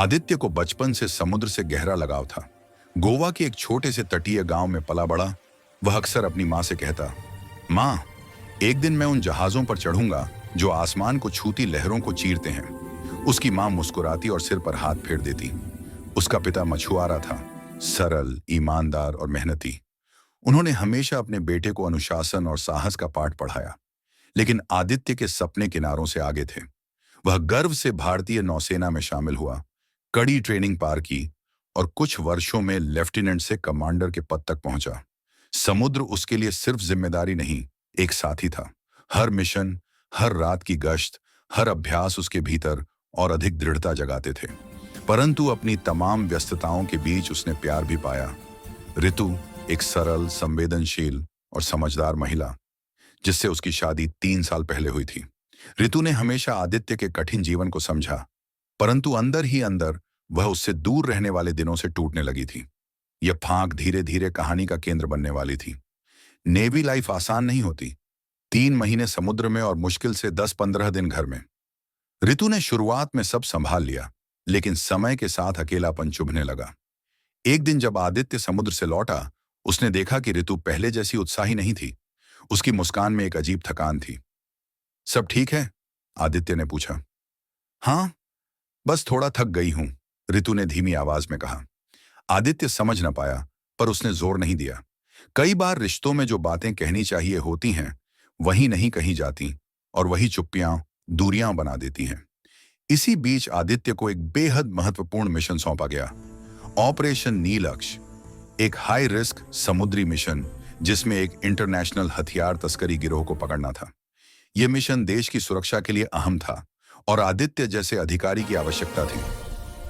आदित्य को बचपन से समुद्र से गहरा लगाव था। गोवा के एक छोटे से तटीय गांव में पला बड़ा। वह अक्सर अपनी माँ से कहता, माँ, एक दिन मैं उन जहाजों पर चढ़ूंगा जो आसमान को छूती लहरों को चीरते हैं। उसकी माँ मुस्कुराती और सिर पर हाथ फेर देती। उसका पिता मछुआरा था, सरल, ईमानदार और मेहनती। उन्होंने हमेशा अपने बेटे को अनुशासन और साहस का पाठ पढ़ाया। लेकिन आदित्य के सपने किनारों से आगे थे। वह गर्व से भारतीय नौसेना में शामिल हुआ, कड़ी ट्रेनिंग पार की और कुछ वर्षों में लेफ्टिनेंट से कमांडर के पद तक पहुंचा। समुद्र उसके लिए सिर्फ जिम्मेदारी नहीं, एक साथी था। हर मिशन, हर रात की गश्त, हर अभ्यास उसके भीतर और अधिक दृढ़ता जगाते थे। परंतु अपनी तमाम व्यस्तताओं के बीच उसने प्यार भी पाया। ऋतु, एक सरल, संवेदनशील और समझदार महिला, जिससे उसकी शादी 3 साल पहले हुई थी। ऋतु ने हमेशा आदित्य के कठिन जीवन को समझा, परंतु अंदर ही अंदर वह उससे दूर रहने वाले दिनों से टूटने लगी थी। यह फांक धीरे धीरे कहानी का केंद्र बनने वाली थी। नेवी लाइफ आसान नहीं होती। 3 महीने समुद्र में और मुश्किल से 10-15 दिन घर में। ऋतु ने शुरुआत में सब संभाल लिया, लेकिन समय के साथ अकेलापन चुभने लगा। एक दिन जब आदित्य समुद्र से लौटा, उसने देखा कि ऋतु पहले जैसी उत्साही नहीं थी। उसकी मुस्कान में एक अजीब थकान थी। सब ठीक है? आदित्य ने पूछा। हाँ, बस थोड़ा थक गई हूं, ऋतु ने धीमी आवाज में कहा। आदित्य समझ न पाया, पर उसने जोर नहीं दिया। कई बार रिश्तों में जो बातें कहनी चाहिए होती हैं, वही नहीं कही जाती, और वही चुप्पियां दूरियां बना देती हैं। इसी बीच आदित्य को एक बेहद महत्वपूर्ण मिशन सौंपा गया, ऑपरेशन नीलक्ष, एक हाई रिस्क समुद्री मिशन जिसमें एक इंटरनेशनल हथियार तस्करी गिरोह को पकड़ना था। यह मिशन देश की सुरक्षा के लिए अहम था और आदित्य जैसे अधिकारी की आवश्यकता थी।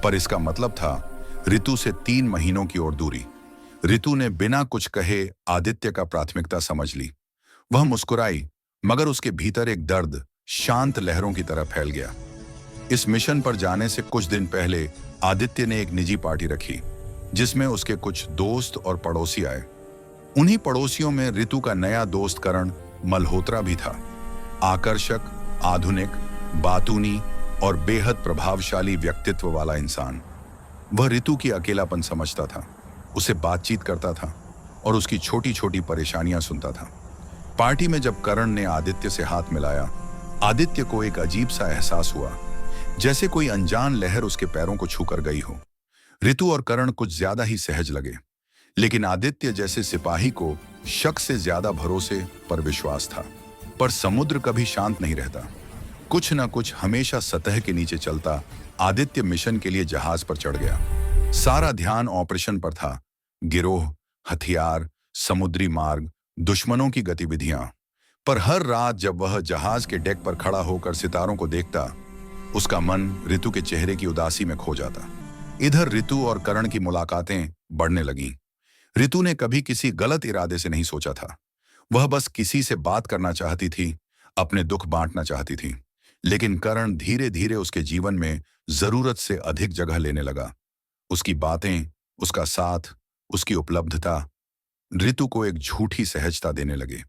पर इसका मतलब था ऋतु से 3 महीनों की ओर दूरी। ऋतु ने बिना कुछ कहे आदित्य का प्राथमिकता समझ ली। वह मुस्कुराई, मगर उसके भीतर एक दर्द शांत लहरों की तरह फैल गया। इस मिशन पर जाने से कुछ दिन पहले आदित्य ने एक निजी पार्टी रखी, जिसमें उसके कुछ दोस्त और पड़ोसी आए। उन्हीं पड़ोसियों में ऋतु का नया दोस्त करण मल्होत्रा भी था। आकर्षक, आधुनिक, बातूनी और बेहद प्रभावशाली व्यक्तित्व वाला इंसान। वह ऋतु की अकेलापन समझता था, उसे बातचीत करता था और उसकी छोटी छोटी परेशानियां सुनता था। पार्टी में जब करण ने आदित्य से हाथ मिलाया, आदित्य को एक अजीब सा एहसास हुआ, जैसे कोई अनजान लहर उसके पैरों को छूकर गई हो। ऋतु और करण कुछ ज्यादा ही सहज लगे, लेकिन आदित्य जैसे सिपाही को शक से ज्यादा भरोसे पर विश्वास था। पर समुद्र कभी शांत नहीं रहता, कुछ न कुछ हमेशा सतह के नीचे चलता। आदित्य मिशन के लिए जहाज पर चढ़ गया। सारा ध्यान ऑपरेशन पर था, गिरोह, हथियार, समुद्री मार्ग, दुश्मनों की गतिविधियां। पर हर रात जब वह जहाज के डेक पर खड़ा होकर सितारों को देखता, उसका मन ऋतु के चेहरे की उदासी में खो जाता। इधर ऋतु और करण की मुलाकातें बढ़ने लगीं। ऋतु ने कभी किसी गलत इरादे से नहीं सोचा था। वह बस किसी से बात करना चाहती थी, अपने दुख बांटना चाहती थी। लेकिन करण धीरे धीरे उसके जीवन में जरूरत से अधिक जगह लेने लगा। उसकी बातें, उसका साथ, उसकी उपलब्धता ऋतु को एक झूठी सहजता देने लगे।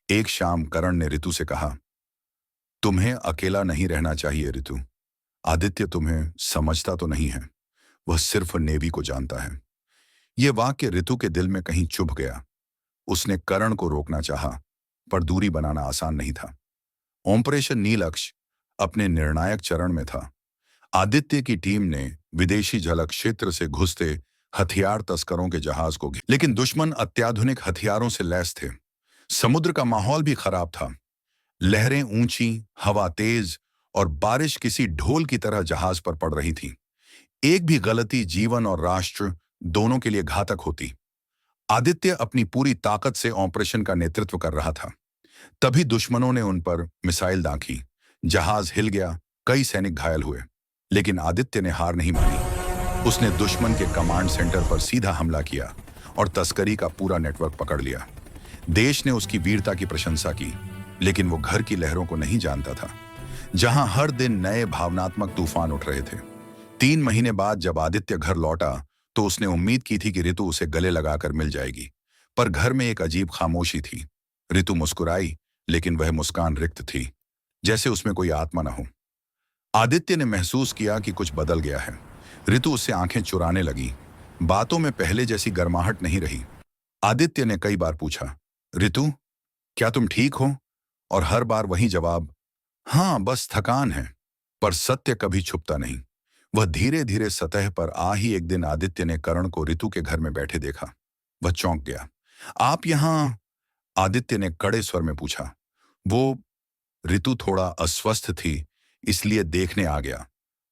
एक शाम करण ने ऋतु से कहा, तुम्हें अकेला नहीं रहना चाहिए ऋतु। आदित्य तुम्हें समझता तो नहीं है, वह सिर्फ नेवी को जानता है। यह वाक्य ऋतु के दिल में कहीं चुभ गया। उसने करण को रोकना चाहा, पर दूरी बनाना आसान नहीं था। ऑपरेशन नीलक्ष अपने निर्णायक चरण में था। आदित्य की टीम ने विदेशी जल क्षेत्र से घुसते हथियार तस्करों के जहाज को घेरा, लेकिन दुश्मन अत्याधुनिक हथियारों से लैस थे। समुद्र का माहौल भी खराब था। लहरें ऊंची, हवा तेज और बारिश किसी ढोल की तरह जहाज पर पड़ रही थी। एक भी गलती जीवन और राष्ट्र दोनों के लिए घातक होती। आदित्य अपनी पूरी ताकत से ऑपरेशन का नेतृत्व कर रहा था। तभी दुश्मनों ने उन पर मिसाइल दागी। जहाज हिल गया, कई सैनिक घायल हुए, लेकिन आदित्य ने हार नहीं मानी। उसने दुश्मन के कमांड सेंटर पर सीधा हमला किया और तस्करी का पूरा नेटवर्क पकड़ लिया। देश ने उसकी वीरता की प्रशंसा की, लेकिन वो घर की लहरों को नहीं जानता था, जहां हर दिन नए भावनात्मक तूफान उठ रहे थे। 3 महीने बाद जब आदित्य घर लौटा, तो उसने उम्मीद की थी कि ऋतु उसे गले लगाकर मिल जाएगी, पर घर में एक अजीब खामोशी थी। ऋतु मुस्कुराई, लेकिन वह मुस्कान रिक्त थी, जैसे उसमें कोई आत्मा न हो। आदित्य ने महसूस किया कि कुछ बदल गया है। ऋतु उससे आंखें चुराने लगी। बातों में पहले जैसी गर्माहट नहीं रही। आदित्य ने कई बार पूछा, ऋतु, क्या तुम ठीक हो? और हर बार वही जवाब, हाँ, बस थकान है। पर सत्य कभी छुपता नहीं। वह धीरे धीरे सतह पर आ ही एक दिन आदित्य ने करण को ऋतु के घर में बैठे देखा। वह चौंक गया। आप यहां? आदित्य ने कड़े स्वर में पूछा। वो, ऋतु थोड़ा अस्वस्थ थी, इसलिए देखने आ गया,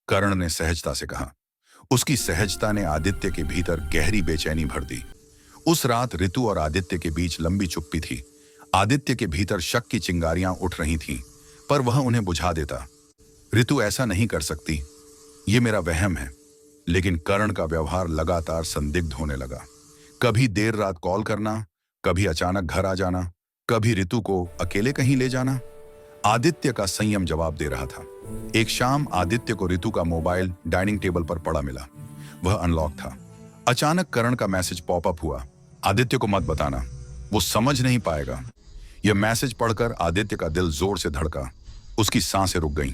करण ने सहजता से कहा। उसकी सहजता ने आदित्य के भीतर गहरी बेचैनी भर दी। उस रात ऋतु और आदित्य के बीच लंबी चुप्पी थी। आदित्य के भीतर शक की चिंगारियां उठ रही थीं, पर वह उन्हें बुझा देता। ऋतु ऐसा नहीं कर सकती, ये मेरा वहम है। लेकिन करण का व्यवहार लगातार संदिग्ध होने लगा। कभी देर रात कॉल करना, कभी अचानक घर आ जाना, कभी ऋतु को अकेले कहीं ले जाना। आदित्य का संयम जवाब दे रहा था। एक शाम आदित्य को ऋतु का मोबाइल डाइनिंग टेबल पर पड़ा मिला। वह अनलॉक था। अचानक करण का मैसेज पॉपअप हुआ, आदित्य को मत बताना, वो समझ नहीं पाएगा। यह मैसेज पढ़कर आदित्य का दिल जोर से धड़का। उसकी सांसें रुक गईं।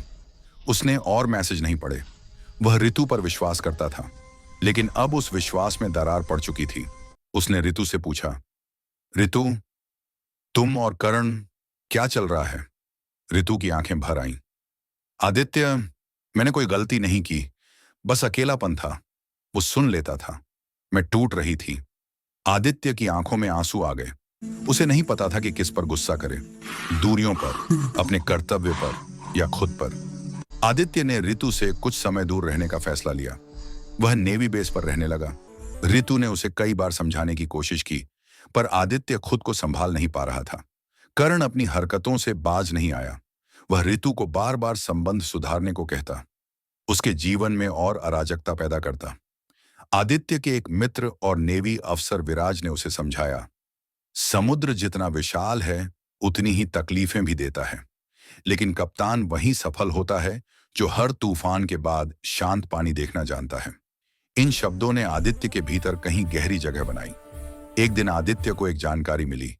उसने और मैसेज नहीं पढ़े। वह ऋतु पर विश्वास करता था, लेकिन अब उस विश्वास में दरार पड़ चुकी थी। उसने ऋतु से पूछा, ऋतु, तुम और करण, क्या चल रहा है? ऋतु की आंखें भर आईं। आदित्य, मैंने कोई गलती नहीं की, बस अकेलापन था। वो सुन लेता था। मैं टूट रही थी। आदित्य की आंखों में आंसू आ गए। उसे नहीं पता था कि किस पर गुस्सा करे, दूरियों पर, अपने कर्तव्य पर या खुद पर। आदित्य ने ऋतु से कुछ समय दूर रहने का फैसला लिया। वह नेवी बेस पर रहने लगा। ऋतु ने उसे कई बार समझाने की कोशिश की, पर आदित्य खुद को संभाल नहीं पा रहा था। करण अपनी हरकतों से बाज नहीं आया। वह ऋतु को बार बार संबंध सुधारने को कहता, उसके जीवन में और अराजकता पैदा करता। आदित्य के एक मित्र और नेवी अफसर विराज ने उसे समझाया, समुद्र जितना विशाल है उतनी ही तकलीफें भी देता है, लेकिन कप्तान वही सफल होता है जो हर तूफान के बाद शांत पानी देखना जानता है। इन शब्दों ने आदित्य के भीतर कहीं गहरी जगह बनाई। एक दिन आदित्य को एक जानकारी मिली।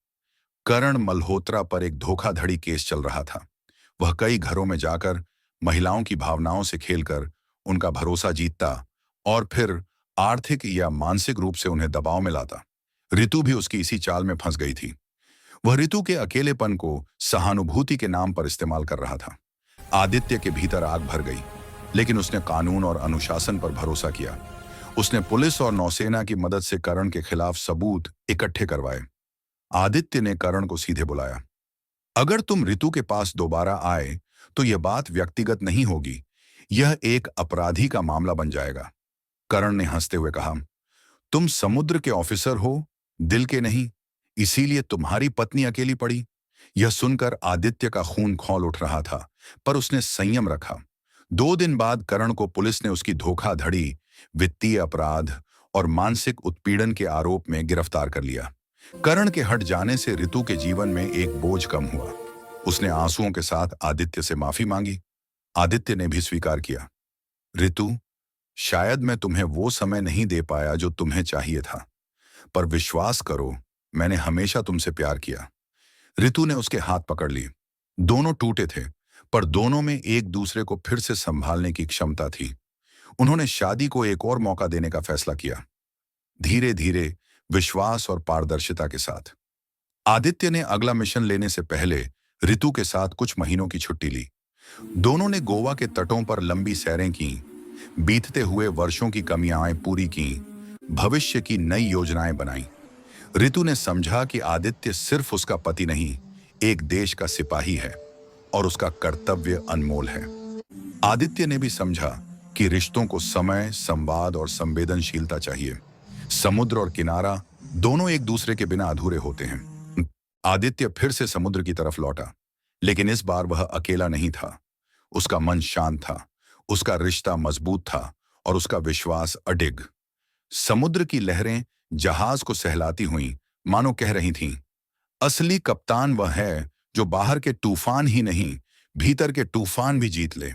करण मल्होत्रा पर एक धोखाधड़ी केस चल रहा था। वह कई घरों में जाकर महिलाओं की भावनाओं से खेलकर उनका भरोसा जीतता और फिर आर्थिक या मानसिक रूप से उन्हें दबाव में लाता। ऋतु भी उसकी इसी चाल में फंस गई थी। वह ऋतु के अकेलेपन को सहानुभूति के नाम पर इस्तेमाल कर रहा था। आदित्य के भीतर आग भर गई, लेकिन उसने कानून और अनुशासन पर भरोसा किया। उसने पुलिस और नौसेना की मदद से करण के खिलाफ सबूत इकट्ठे करवाए। आदित्य ने करण को सीधे बुलाया। अगर तुम ऋतु के पास दोबारा आए तो यह बात व्यक्तिगत नहीं होगी, यह एक अपराधी का मामला बन जाएगा। करण ने हंसते हुए कहा, तुम समुद्र के ऑफिसर हो, दिल के नहीं, इसीलिए तुम्हारी पत्नी अकेली पड़ी। यह सुनकर आदित्य का खून खौल उठ रहा था, पर उसने संयम रखा। 2 दिन बाद करण को पुलिस ने उसकी धोखाधड़ी, वित्तीय अपराध और मानसिक उत्पीड़न के आरोप में गिरफ्तार कर लिया। करण के हट जाने से ऋतु के जीवन में एक बोझ कम हुआ। उसने आंसुओं के साथ आदित्य से माफी मांगी। आदित्य ने भी स्वीकार किया, ऋतु, शायद मैं तुम्हें वो समय नहीं दे पाया जो तुम्हें चाहिए था, पर विश्वास करो, मैंने हमेशा तुमसे प्यार किया। ऋतु ने उसके हाथ पकड़ लिए। दोनों टूटे थे, पर दोनों में एक दूसरे को फिर से संभालने की क्षमता थी। उन्होंने शादी को एक और मौका देने का फैसला किया, धीरे धीरे, विश्वास और पारदर्शिता के साथ। आदित्य ने अगला मिशन लेने से पहले ऋतु के साथ कुछ महीनों की छुट्टी ली। दोनों ने गोवा के तटों पर लंबी सैरें की, बीतते हुए वर्षों की कमियां पूरी की, भविष्य की नई योजनाएं बनाई। ऋतु ने समझा कि आदित्य सिर्फ उसका पति नहीं, एक देश का सिपाही है और उसका कर्तव्य अनमोल है। आदित्य ने भी समझा कि रिश्तों को समय, संवाद और संवेदनशीलता चाहिए। समुद्र और किनारा दोनों एक दूसरे के बिना अधूरे होते हैं। आदित्य फिर से समुद्र की तरफ लौटा, लेकिन इस बार वह अकेला नहीं था। उसका मन शांत था, उसका रिश्ता मजबूत था और उसका विश्वास अडिग। समुद्र की लहरें जहाज को सहलाती हुईं, मानो कह रही थीं, असली कप्तान वह है जो बाहर के तूफान ही नहीं, भीतर के तूफान भी जीत ले।